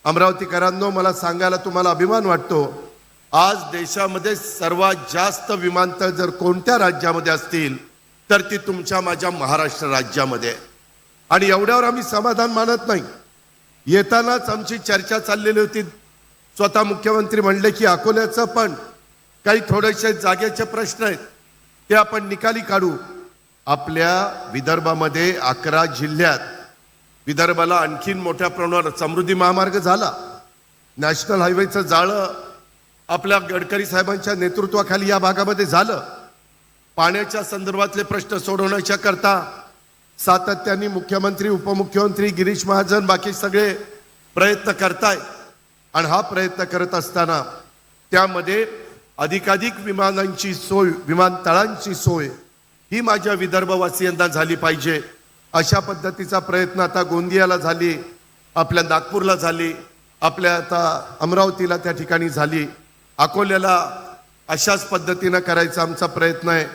अमरावतीकरांनो, मला सांगायला तुम्हाला अभिमान वाटतो, आज देशामध्ये सर्वात जास्त विमानतळ जर कोणत्या राज्यामध्ये असतील तर ती तुमच्या माझ्या महाराष्ट्र राज्यामध्ये आहे. आणि एवढ्यावर आम्ही समाधान मानत नाही. येतानाच आमची चर्चा चाललेली होती. स्वतः मुख्यमंत्री म्हणले की अकोल्याचं पण काही थोडेसे जागेचे प्रश्न आहेत, ते आपण निकाली काढू. आपल्या विदर्भामध्ये 11 जिल्ह्यात विदर्भाला आणखीन मोठ्या प्रमाणात समृद्धी महामार्ग झाला. नॅशनल हायवेचं जाळं आपल्या गडकरी साहेबांच्या नेतृत्वाखाली या भागामध्ये झालं. पाण्याच्या संदर्भातले प्रश्न सोडवण्याच्या करता सातत्याने मुख्यमंत्री, उपमुख्यमंत्री, गिरीश महाजन, बाकी सगळे प्रयत्न करतायत. आणि हा प्रयत्न करत असताना त्यामध्ये अधिकाधिक विमानांची सोय, विमानतळांची सोय ही माझ्या विदर्भवासियांना झाली पाहिजे. अशा पद्धतीचा प्रयत्न आता गोंदियाला झाली, आपल्या नागपूरला झाली, आपल्या आता अमरावतीला त्या ठिकाणी झाली, अकोल्याला अशाच पद्धतीनं करायचा आमचा प्रयत्न आहे.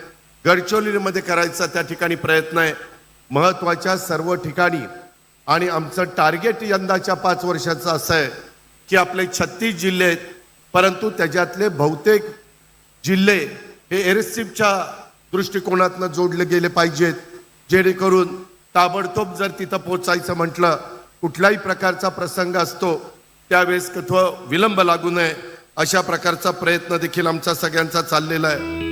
गडचिरोलीमध्ये करायचा त्या ठिकाणी प्रयत्न आहे. महत्त्वाच्या सर्व ठिकाणी. आणि आमचं टार्गेट यंदाच्या 5 वर्षाचं असं आहे की आपले 36 जिल्हे आहेत, परंतु त्याच्यातले बहुतेक जिल्हे हे एअरस्ट्रीपच्या दृष्टिकोनातनं जोडले गेले पाहिजेत, जेणेकरून ताबडतोब जर तिथं पोचायचं म्हटलं, कुठल्याही प्रकारचा प्रसंग असतो त्यावेळेस विलंब लागू नये, अशा प्रकारचा प्रयत्न देखील आमचा सगळ्यांचा चाललेला आहे.